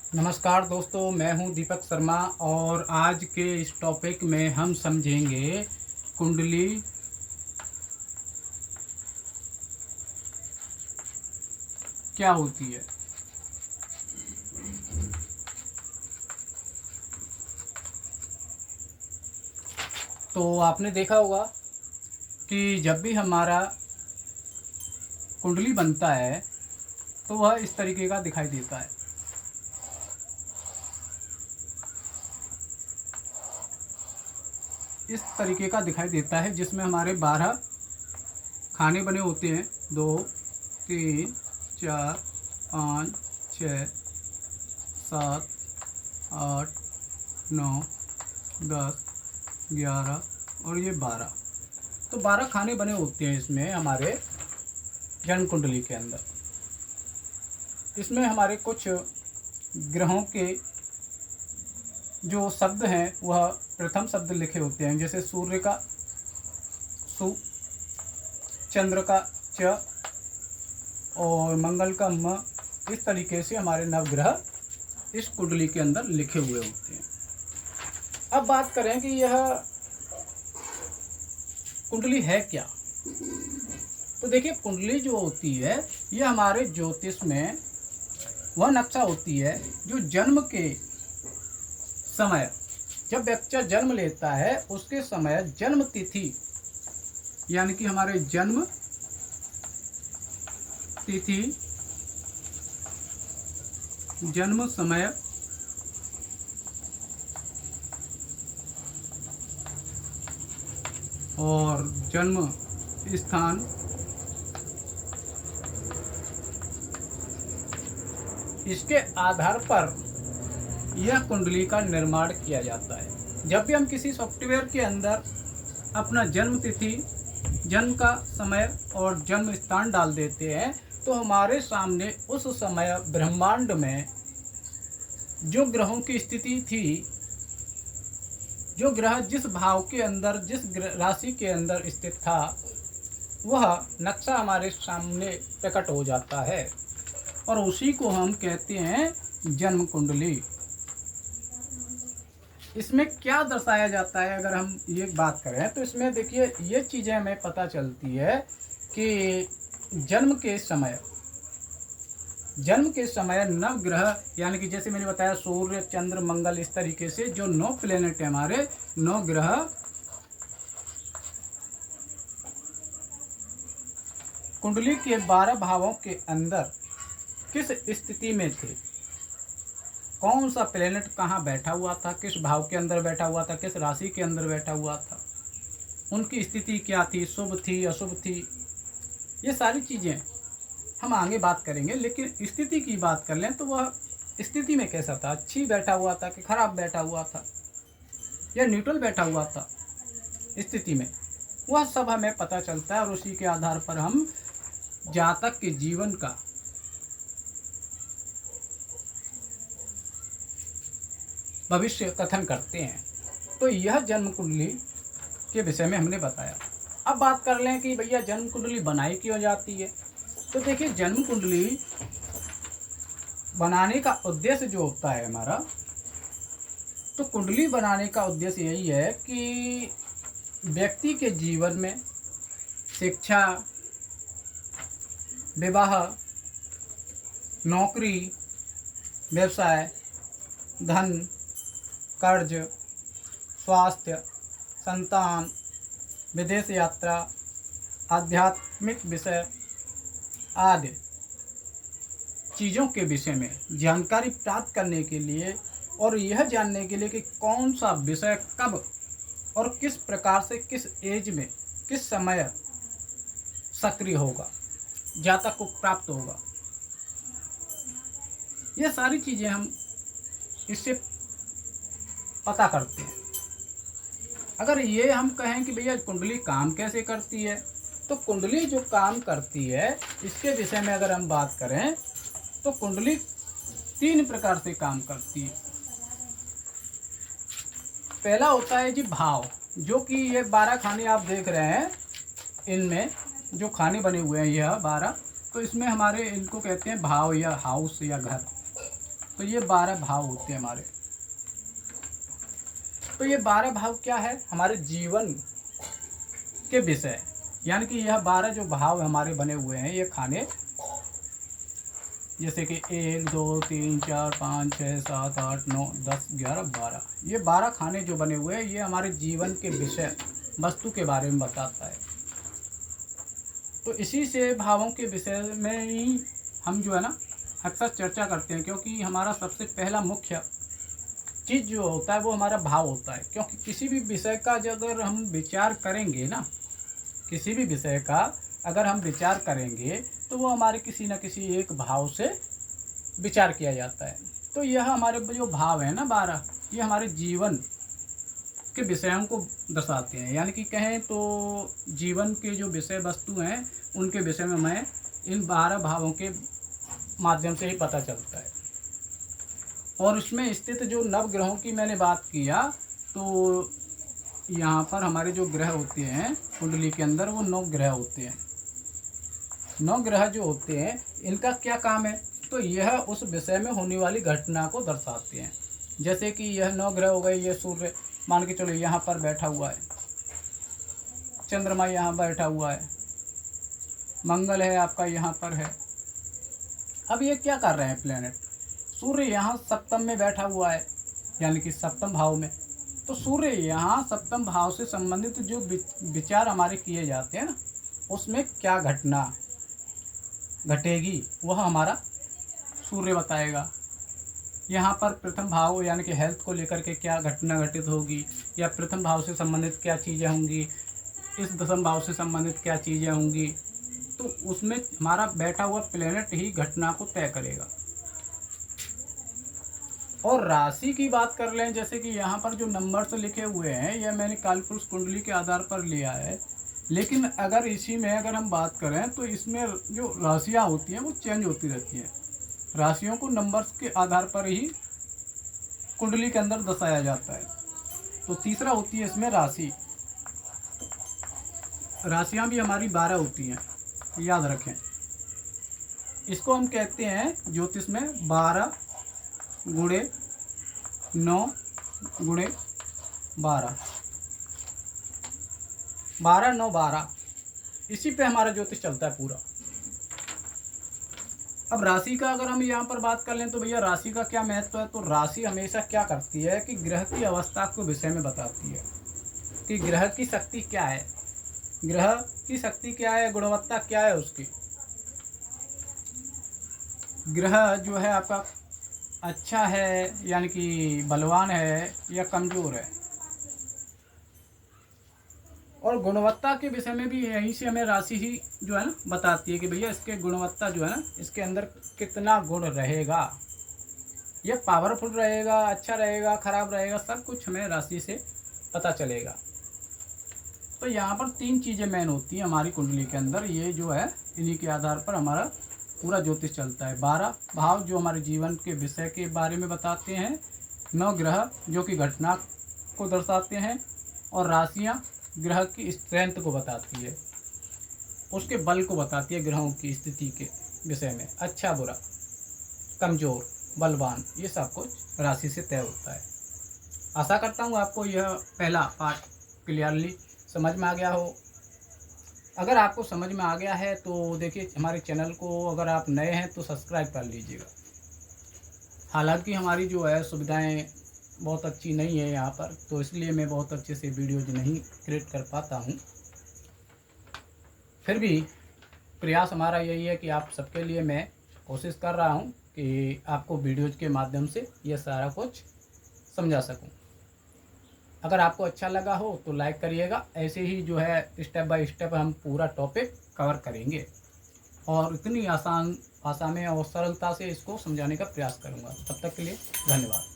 नमस्कार दोस्तों, मैं हूं दीपक शर्मा और आज के इस टॉपिक में हम समझेंगे कुंडली क्या होती है। तो आपने देखा होगा कि जब भी हमारा कुंडली बनता है तो वह इस तरीके का दिखाई देता है। इस तरीके का दिखाई देता है जिसमें हमारे 12 खाने बने होते हैं। 2 3 4 5 6 7 8 9 10 11 और ये 12। तो 12 खाने बने होते हैं इसमें हमारे जन्म कुंडली के अंदर। इसमें हमारे कुछ ग्रहों के जो शब्द हैं वह प्रथम शब्द लिखे होते हैं, जैसे सूर्य का सु, चंद्र का च और मंगल का म। इस तरीके से हमारे नवग्रह इस कुंडली के अंदर लिखे हुए होते हैं। अब बात करें कि यह कुंडली है क्या। तो देखिए, कुंडली जो होती है यह हमारे ज्योतिष में वह नक्शा होती है जो जन्म के समय, जब बच्चा जन्म लेता है उसके समय जन्म तिथि, यानी कि हमारे जन्म तिथि, जन्म समय और जन्म स्थान, इसके आधार पर यह कुंडली का निर्माण किया जाता है। जब भी हम किसी सॉफ्टवेयर के अंदर अपना जन्म तिथि, जन्म का समय और जन्म स्थान डाल देते हैं तो हमारे सामने उस समय ब्रह्मांड में जो ग्रहों की स्थिति थी, जो ग्रह जिस भाव के अंदर, जिस राशि के अंदर स्थित था, वह नक्शा हमारे सामने प्रकट हो जाता है और उसी को हम कहते हैं जन्म कुंडली। इसमें क्या दर्शाया जाता है, अगर हम ये बात करें तो इसमें देखिए ये चीज़ें हमें पता चलती है कि जन्म के समय नवग्रह, यानी कि जैसे मैंने बताया सूर्य, चंद्र, मंगल, इस तरीके से जो 9 प्लेनेट है, हमारे 9 ग्रह कुंडली के 12 भावों के अंदर किस स्थिति में थे, कौन सा प्लेनेट कहाँ बैठा हुआ था, किस भाव के अंदर बैठा हुआ था, किस राशि के अंदर बैठा हुआ था, उनकी स्थिति क्या थी, शुभ थी, अशुभ थी, ये सारी चीज़ें हम आगे बात करेंगे। लेकिन स्थिति की बात कर लें तो वह स्थिति में कैसा था, अच्छी बैठा हुआ था कि खराब बैठा हुआ था या न्यूट्रल बैठा हुआ था स्थिति में, वह सब हमें पता चलता है और उसी के आधार पर हम जातक के जीवन का भविष्य कथन करते हैं। तो यह जन्म कुंडली के विषय में हमने बताया। अब बात कर लें कि भैया जन्म कुंडली बनाई क्यों जाती है। तो देखिए, जन्म कुंडली बनाने का उद्देश्य जो होता है हमारा, तो कुंडली बनाने का उद्देश्य यही है कि व्यक्ति के जीवन में शिक्षा, विवाह, नौकरी, व्यवसाय, धन, कर्ज, स्वास्थ्य, संतान, विदेश यात्रा, आध्यात्मिक विषय आदि चीज़ों के विषय में जानकारी प्राप्त करने के लिए और यह जानने के लिए कि कौन सा विषय कब और किस प्रकार से, किस एज में, किस समय सक्रिय होगा, जातक को प्राप्त होगा, ये सारी चीज़ें हम इससे पता करते हैं। अगर ये हम कहें कि भैया कुंडली काम कैसे करती है, तो कुंडली जो काम करती है इसके विषय में अगर हम बात करें तो कुंडली 3 प्रकार से काम करती है। पहला होता है जी भाव, जो कि ये 12 खाने आप देख रहे हैं, इनमें जो खाने बने हुए हैं यह 12, तो इसमें हमारे इनको कहते हैं भाव या हाउस या घर। तो ये 12 भाव होते हैं हमारे। तो ये 12 भाव क्या है, हमारे जीवन के विषय, यानी कि यह 12 जो भाव हमारे बने हुए हैं, ये खाने, जैसे कि 1 2 3 4 5 6 7 8 9 10 11 12, ये 12 खाने जो बने हुए हैं, ये हमारे जीवन के विषय वस्तु के बारे में बताता है। तो इसी से भावों के विषय में ही हम जो है ना अक्सर चर्चा करते हैं, क्योंकि हमारा सबसे पहला मुख्य चीज़ जो होता है वो हमारा भाव होता है। क्योंकि किसी भी विषय का जो अगर हम विचार करेंगे ना, किसी भी विषय का अगर हम विचार करेंगे तो वो हमारे किसी न किसी एक भाव से विचार किया जाता है। तो यह हमारे जो भाव है ना 12, ये हमारे जीवन के विषयों को दर्शाते हैं। यानी कि कहें तो जीवन के जो विषय वस्तु हैं उनके विषय में हमें इन 12 भावों के माध्यम से ही पता चलता है। और उसमें स्थित जो नवग्रहों की मैंने बात किया, तो यहाँ पर हमारे जो ग्रह होते हैं कुंडली के अंदर, वो 9 ग्रह होते हैं। 9 ग्रह जो होते हैं इनका क्या काम है, तो यह उस विषय में होने वाली घटना को दर्शाते हैं। जैसे कि यह 9 ग्रह हो गए, ये सूर्य मान के चलो यहाँ पर बैठा हुआ है, चंद्रमा यहाँ बैठा हुआ है, मंगल है आपका यहाँ पर है। अब ये क्या कर रहे हैं प्लेनेट, सूर्य यहाँ सप्तम में बैठा हुआ है, यानी कि सप्तम भाव में। तो सूर्य यहाँ सप्तम भाव से संबंधित जो विचार हमारे किए जाते हैं ना, उसमें क्या घटना घटेगी वह हमारा सूर्य बताएगा। यहाँ पर प्रथम भाव यानी कि हेल्थ को लेकर के क्या घटना घटित होगी, या प्रथम भाव से संबंधित क्या चीज़ें होंगी, इस दसम भाव से संबंधित क्या चीज़ें होंगी, तो उसमें हमारा बैठा हुआ प्लेनेट ही घटना को तय करेगा। और राशि की बात कर लें, जैसे कि यहाँ पर जो नंबर्स लिखे हुए हैं यह मैंने कालपुरुष कुंडली के आधार पर लिया है, लेकिन अगर इसी में अगर हम बात करें तो इसमें जो राशियाँ होती हैं वो चेंज होती रहती हैं। राशियों को नंबर्स के आधार पर ही कुंडली के अंदर दर्शाया जाता है। तो तीसरा होती है इसमें राशि। राशियाँ भी हमारी 12 होती हैं, याद रखें। इसको हम कहते हैं ज्योतिष में 12 गुणे 9 गुणे 12, 12 9 12, इसी पे हमारा ज्योतिष चलता है पूरा। अब राशि का अगर हम यहाँ पर बात कर लें तो भैया राशि का क्या महत्व है, तो राशि हमेशा क्या करती है कि ग्रह की अवस्था को विषय में बताती है कि ग्रह की शक्ति क्या है, ग्रह की शक्ति क्या है, गुणवत्ता क्या है उसकी। ग्रह जो है आपका अच्छा है यानी कि बलवान है या कमज़ोर है। और गुणवत्ता के विषय में भी यहीं से हमें राशि ही जो है ना बताती है कि भैया इसके गुणवत्ता जो है ना, इसके अंदर कितना गुण रहेगा, ये पावरफुल रहेगा, अच्छा रहेगा, खराब रहेगा, सब कुछ हमें राशि से पता चलेगा। तो यहाँ पर 3 चीज़ें मेन होती हैं हमारी कुंडली के अंदर, ये जो है इन्हीं के आधार पर हमारा पूरा ज्योतिष चलता है। 12 भाव जो हमारे जीवन के विषय के बारे में बताते हैं, 9 ग्रह जो कि घटना को दर्शाते हैं, और राशियाँ ग्रह की स्ट्रेंथ को बताती है, उसके बल को बताती है, ग्रहों की स्थिति के विषय में, अच्छा बुरा, कमज़ोर, बलवान, ये सब कुछ राशि से तय होता है। आशा करता हूँ आपको यह पहला पार्ट क्लियरली समझ में आ गया हो। अगर आपको समझ में आ गया है तो देखिए हमारे चैनल को अगर आप नए हैं तो सब्सक्राइब कर लीजिएगा। हालांकि हमारी जो है सुविधाएं बहुत अच्छी नहीं है यहाँ पर, तो इसलिए मैं बहुत अच्छे से वीडियोज नहीं क्रिएट कर पाता हूँ। फिर भी प्रयास हमारा यही है कि आप सबके लिए मैं कोशिश कर रहा हूँ कि आपको वीडियोज के माध्यम से ये सारा कुछ समझा सकूँ। अगर आपको अच्छा लगा हो तो लाइक करिएगा। ऐसे ही जो है स्टेप बाय स्टेप हम पूरा टॉपिक कवर करेंगे और इतनी आसान भाषा में और सरलता से इसको समझाने का प्रयास करूँगा। तब तक के लिए धन्यवाद।